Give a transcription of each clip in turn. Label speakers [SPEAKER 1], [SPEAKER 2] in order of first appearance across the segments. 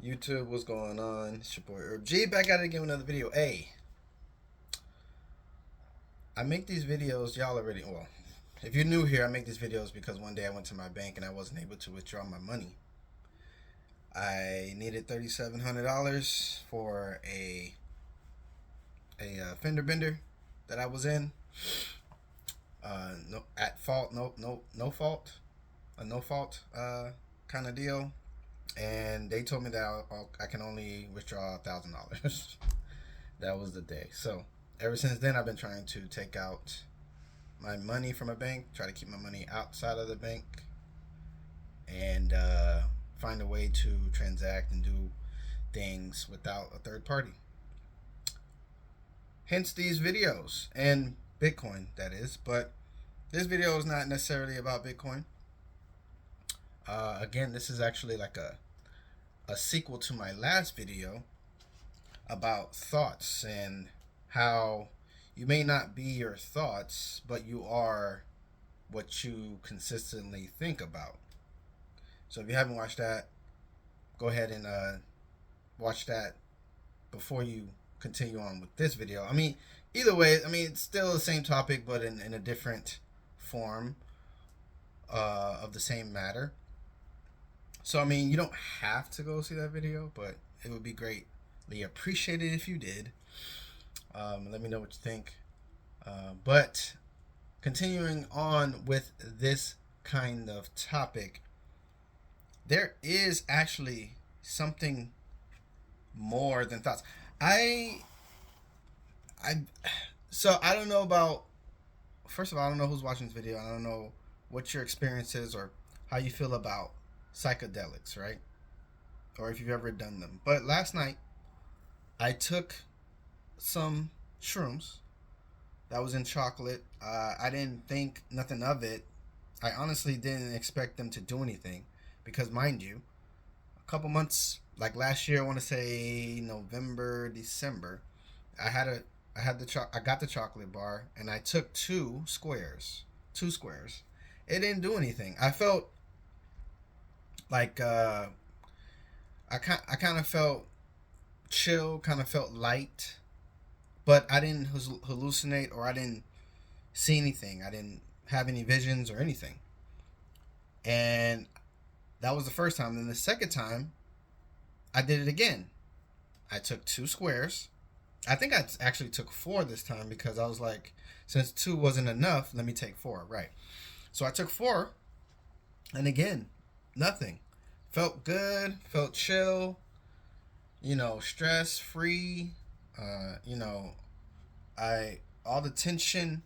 [SPEAKER 1] YouTube, what's going on? It's your boy Herb G back at it again with another video. Hey, I make these videos, y'all already, well, if you're new here, I make these videos because one day I went to my bank and I wasn't able to withdraw my money. I needed $3,700 for a fender bender that I was in. No at fault, no fault, a no fault kind of deal. And they told me that I can only withdraw $1,000. That was the day. So ever since then, I've been trying to take out my money from a bank, try to keep my money outside of the bank, and find a way to transact and do things without a third party. Hence these videos and Bitcoin, that is. But this video is not necessarily about Bitcoin. Again, this is actually like a sequel to my last video about thoughts and how you may not be your thoughts, but you are what you consistently think about. So if you haven't watched that, go ahead and watch that before you continue on with this video. I mean, either way, it's still the same topic, but in a different form of the same matter. So, you don't have to go see that video, but it would be greatly appreciated if you did. Let me know what you think. But continuing on with this kind of topic, there is actually something more than thoughts. So I don't know about. First of all, I don't know who's watching this video. I don't know what your experience is or how you feel about psychedelics, right? Or if you've ever done them. But last night, I took some shrooms that was in chocolate. I didn't think nothing of it. I honestly didn't expect them to do anything because, mind you, a couple months, like last year, I want to say November, December, I got the chocolate bar and I took two squares. It didn't do anything. I felt like I kind of felt chill, kind of felt light, but I didn't hallucinate or I didn't see anything. I didn't have any visions or anything. And that was the first time. Then the second time, I did it again. I took two squares. I think I actually took four this time because I was like, since two wasn't enough, let me take four. Right. So I took four, and again, nothing. Felt good, felt chill, stress free. I all the tension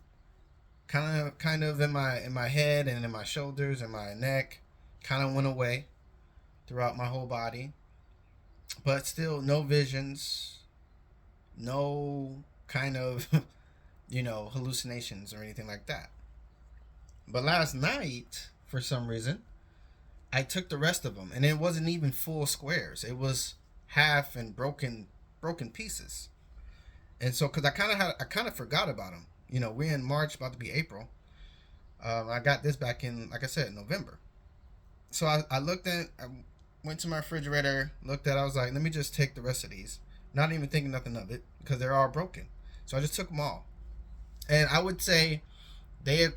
[SPEAKER 1] kind of in my head and in my shoulders and my neck kind of went away throughout my whole body. But still no visions, no kind of hallucinations or anything like that. But last night, for some reason, I took the rest of them, and it wasn't even full squares. It was half and broken pieces. And so, cause I kind of forgot about them. We're in March, about to be April. I got this back in, like I said, November. So I went to my refrigerator, looked at it, I was like, let me just take the rest of these. Not even thinking nothing of it, because they're all broken. So I just took them all. And I would say they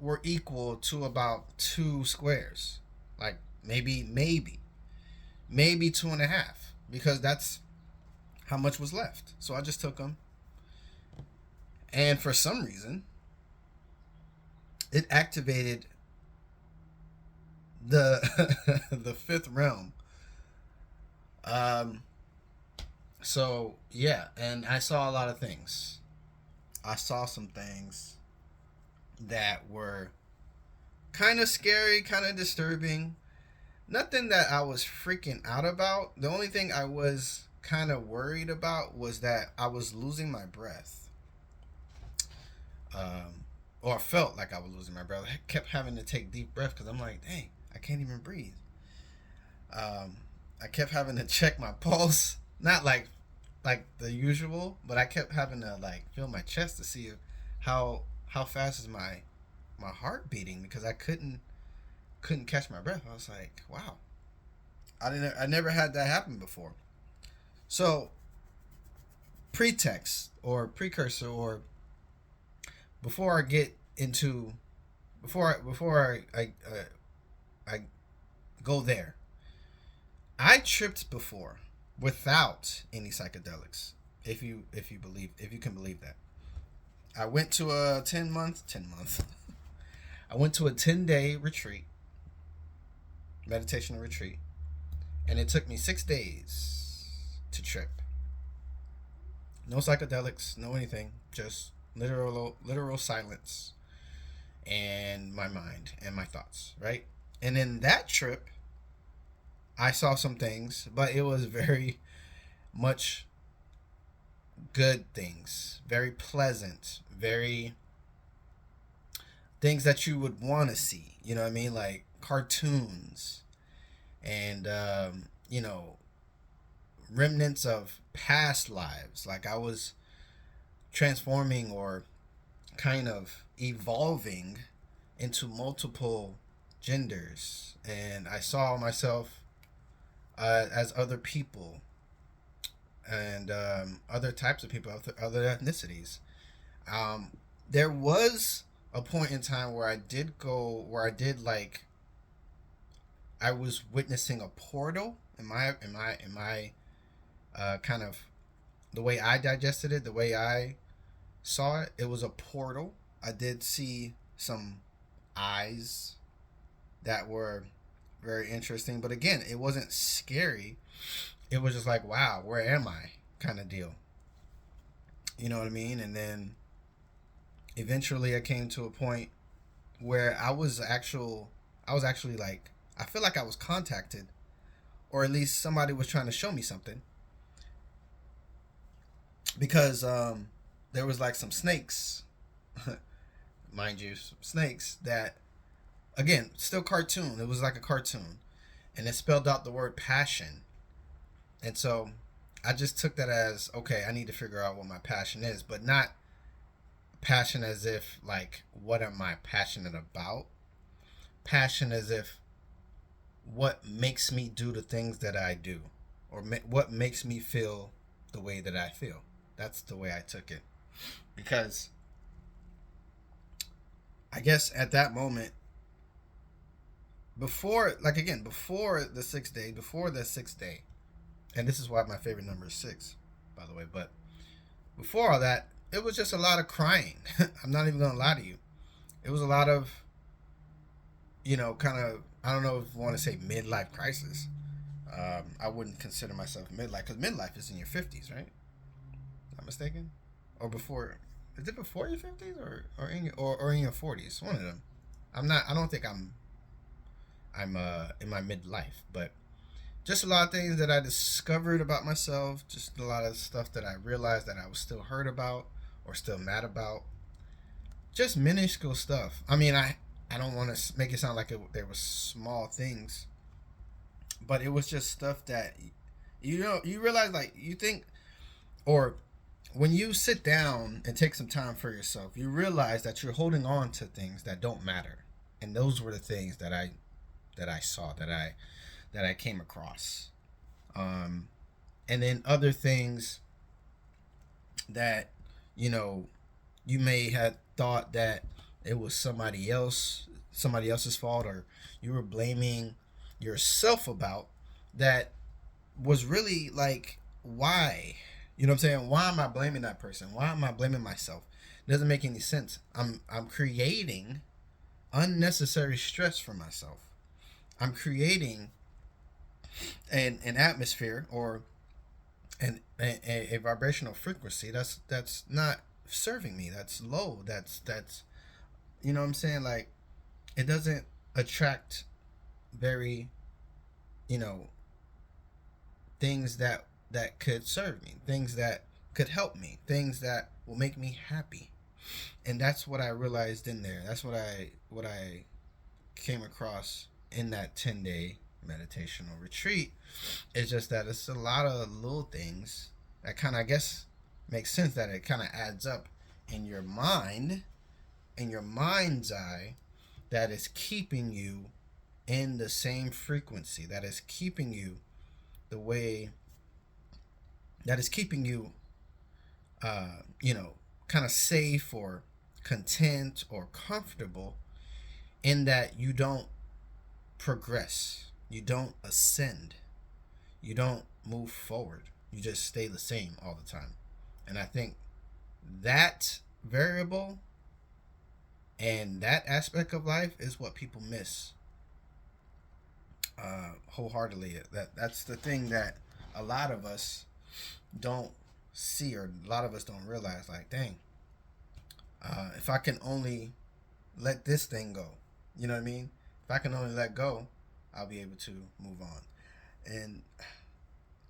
[SPEAKER 1] were equal to about two squares. Like maybe two and a half, because that's how much was left. So I just took them. And for some reason, it activated the the fifth realm. So yeah, and I saw a lot of things. I saw some things that were kind of scary, kind of disturbing. Nothing that I was freaking out about. The only thing I was kind of worried about was that I was losing my breath. Or felt like I was losing my breath. I kept having to take deep breaths because I'm like, dang, I can't even breathe. I kept having to check my pulse, not like the usual, but I kept having to like feel my chest to see how fast is my heart beating, because I couldn't catch my breath. I was like, wow. I never had that happen before. So pretext or precursor, or before I get into before I go there, I tripped before without any psychedelics. If you can believe that, I went to a 10 month. I went to a 10-day retreat, meditation retreat, and it took me 6 days to trip. No psychedelics, no anything, just literal silence and my mind and my thoughts, right? And in that trip, I saw some things, but it was very much good things, very pleasant, very things that you would want to see. You know what I mean? Like cartoons and remnants of past lives. Like I was transforming or kind of evolving into multiple genders, and I saw myself as other people and other types of people, other ethnicities. Um, there was a point in time where I did like I was witnessing a portal in my kind of the way I digested it, the way I saw it. It was a portal. I did see some eyes that were very interesting, but again, it wasn't scary. It was just like, wow, where am I? Kind of deal. You know what I mean? And then eventually I came to a point where I was actually like I feel like I was contacted, or at least somebody was trying to show me something, because there was like some snakes, mind you, some snakes that, again, still cartoon. It was like a cartoon, and it spelled out the word passion. And so I just took that as, okay, I need to figure out what my passion is, but not passion as if like what am I passionate about? Passion as if what makes me do the things that I do, or what makes me feel the way that I feel. That's the way I took it, because I guess at that moment, before, like again, before the sixth day, and this is why my favorite number is six, by the way. But before all that, it was just a lot of crying. I'm not even gonna lie to you. It was a lot of, kind of, I don't know if you want to say midlife crisis. I wouldn't consider myself midlife, because midlife is in your 50s, right? Not mistaken, or before? Is it before your 50s, or in your 40s? One of them. I'm not. I don't think I'm in my midlife, but just a lot of things that I discovered about myself. Just a lot of stuff that I realized that I was still hurt about or still mad about. Just minuscule stuff. I mean, I don't want to make it sound like there was small things, but it was just stuff that you realize, like, you think, or when you sit down and take some time for yourself, you realize that you're holding on to things that don't matter. And those were the things that I saw, that I came across. um and then other things that, you know you may have thought that it was somebody else's fault, or you were blaming yourself about, that was really like, why? You know what I'm saying? Why am I blaming that person? Why am I blaming myself? It doesn't make any sense. I'm creating unnecessary stress for myself. I'm creating an atmosphere, or a vibrational frequency that's not serving me. That's low. That's you know what I'm saying? Like, it doesn't attract very, you know things that could serve me, things that could help me, things that will make me happy. And that's what I realized in there. That's what I came across in that 10-day meditational retreat. It's just that it's a lot of little things that kind of, I guess, makes sense, that it kind of adds up in your mind, in your mind's eye, that is keeping you in the same frequency that is keeping you the way that is keeping you, you know, kind of safe or content or comfortable, in that you don't progress, you don't ascend, you don't move forward, you just stay the same all the time. And I think that variable and that aspect of life is what people miss wholeheartedly. That's the thing that a lot of us don't see, or a lot of us don't realize. Like, dang, if I can only let this thing go, you know what I mean? If I can only let go, I'll be able to move on. And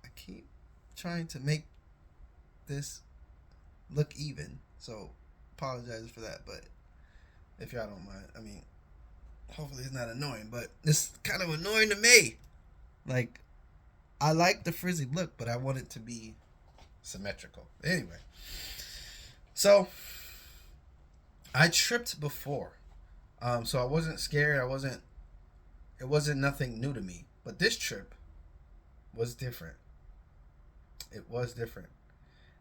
[SPEAKER 1] I keep trying to make this look even, so apologize for that. But if y'all don't mind, I mean, hopefully it's not annoying, but it's kind of annoying to me. Like, I like the frizzy look, but I want it to be symmetrical. Anyway, so I tripped before, so I wasn't scared. It wasn't nothing new to me. But this trip was different. It was different.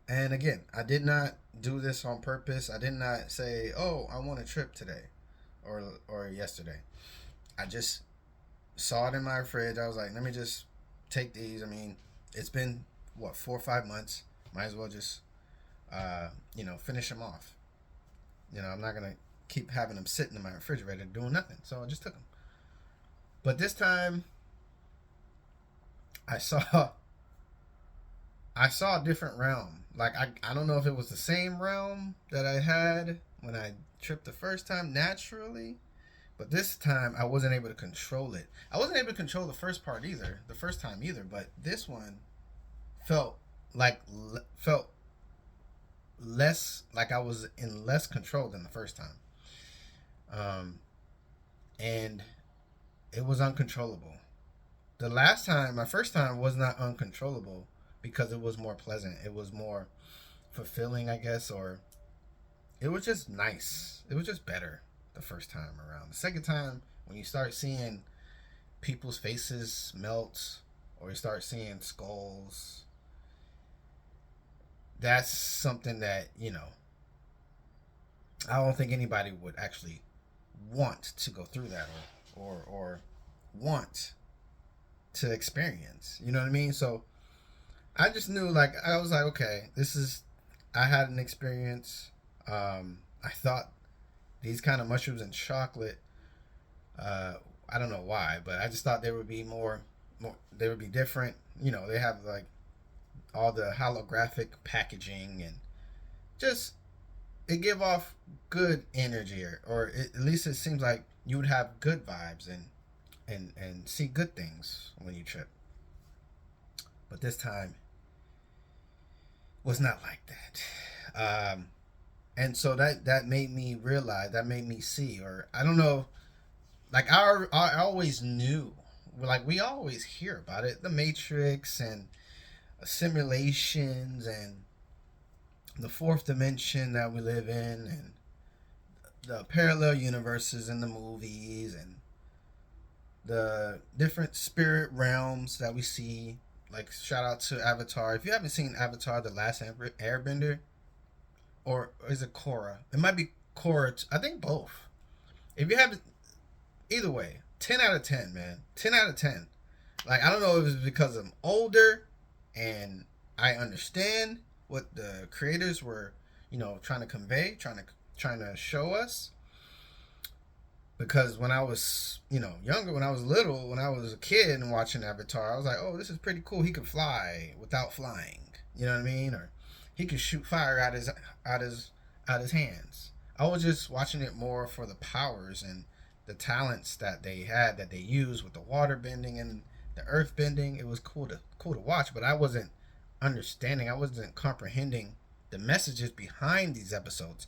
[SPEAKER 1] And again, I did not do this on purpose. I did not say, "Oh, I want a trip today," or yesterday. I just saw it in my fridge. I was like, "Let me just take these." I mean, it's been what, 4 or 5 months. Might as well just, finish them off. I'm not gonna keep having them sitting in my refrigerator doing nothing. So I just took them. But this time, I saw I saw a different realm. Like, I don't know if it was the same realm that I had when I tripped the first time naturally, but this time I wasn't able to control it. I wasn't able to control the first part either, the first time either, but this one felt like felt less like I was in less control than the first time. Um and it was uncontrollable. The last time, my first time, was not uncontrollable because it was more pleasant. It was more fulfilling, I guess, or it was just nice. It was just better the first time around. The second time, when you start seeing people's faces melt, or you start seeing skulls, that's something that, I don't think anybody would actually want to go through that, or want to experience. You know what I mean? So I just knew, like, I was like, okay, I had an experience. I thought these kind of mushrooms and chocolate, I don't know why, but I just thought they would be they would be different. They have like all the holographic packaging, and just, it give off good energy, or at least it seems like you would have good vibes and see good things when you trip. But this time was not like that. And so that made me realize, that made me see, or I don't know, like I always knew, like we always hear about it, the Matrix and simulations and the fourth dimension that we live in, and the parallel universes in the movies, and the different spirit realms that we see. Like, shout out to Avatar. If you haven't seen Avatar: The Last Airbender, or is it Korra? It might be Korra. I think both. If you haven't, either way, 10 out of 10, man. 10 out of 10. Like, I don't know if it's because I'm older and I understand what the creators were, trying to convey, trying to show us. Because when I was, younger, when I was little, when I was a kid and watching Avatar, I was like, oh, this is pretty cool. He could fly without flying. You know what I mean? Or he could shoot fire out his hands. I was just watching it more for the powers and the talents that they had, that they used with the water bending and the earth bending. It was cool to watch, but I wasn't understanding. I wasn't comprehending the messages behind these episodes.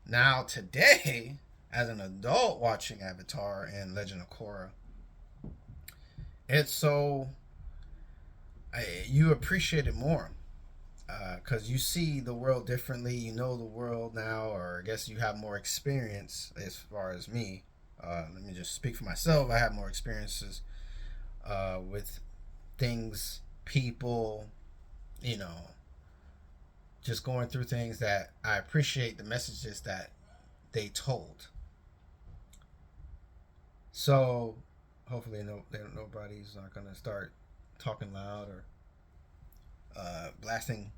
[SPEAKER 1] Now today, as an adult watching Avatar and Legend of Korra, it's so, you appreciate it more, because you see the world differently. You know the world now, or I guess you have more experience as far as me, Let me just speak for myself. I have more experiences with things, people, you know, just going through things that I appreciate the messages that they told. So hopefully, nobody's not gonna start talking loud or blasting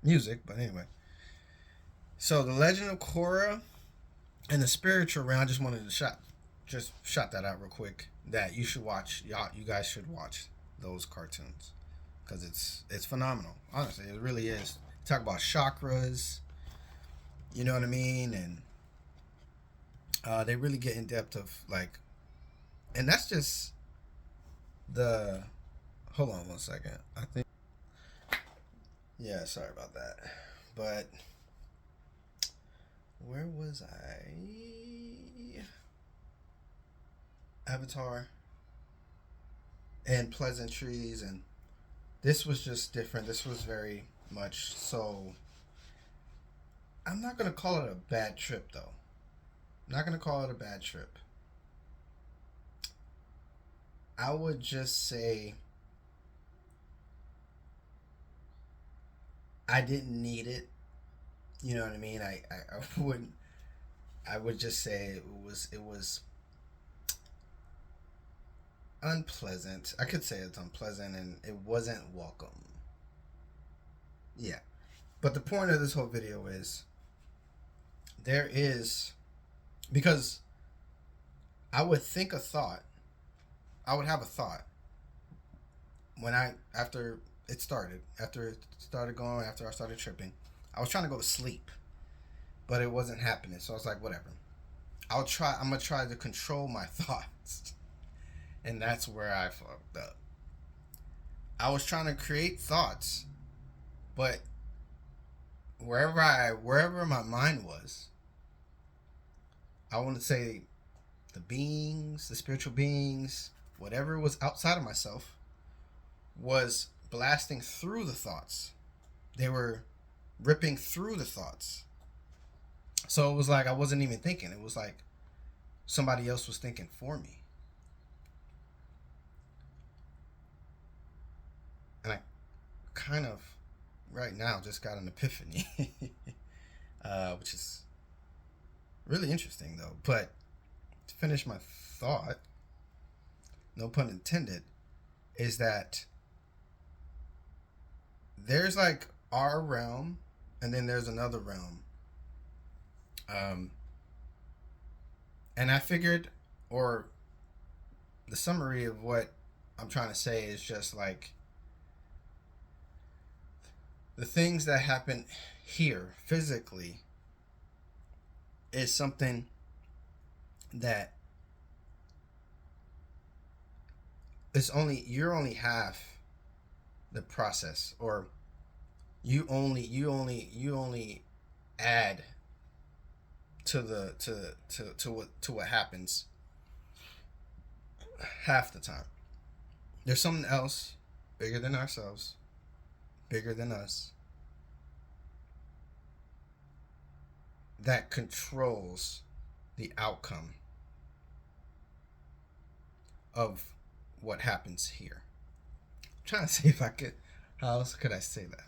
[SPEAKER 1] music. But anyway, so the Legend of Korra and the spiritual realm. I just wanted to shot that out real quick. That you should watch. Y'all, you guys should watch those cartoons because it's phenomenal. Honestly, it really is. Talk about chakras. You know what I mean, and they really get in depth of like, and that's just the. Hold on one second. I think. Yeah, sorry about that. But where was I? Avatar and pleasantries, and this was just different. This was very much so. I'm not gonna call it a bad trip though. I'm not gonna call it a bad trip. I would just say I didn't need it. You know what I mean? I wouldn't. I would just say it was unpleasant. I could say it's unpleasant and it wasn't welcome. Yeah. But the point of this whole video is there is because I would think a thought. I would have a thought when after it started going, after I started tripping. I was trying to go to sleep, but it wasn't happening. So I was like, whatever. I'm gonna try to control my thoughts. And that's where I fucked up. I was trying to create thoughts, but wherever my mind was, I want to say the beings, the spiritual beings, whatever was outside of myself was blasting through the thoughts. They were ripping through the thoughts. So it was like I wasn't even thinking. It was like somebody else was thinking for me. And I kind of right now just got an epiphany, which is really interesting though. But to finish my thought, no pun intended, is that there's like our realm and then there's another realm. Um, and I figured, or the summary of what I'm trying to say is just like the things that happen here physically is something that you're only half the process, or you only add to the to what happens half the time. There's something else bigger than ourselves, bigger than us, that controls the outcome of what happens here. I'm trying to see if I could, how else could I say that?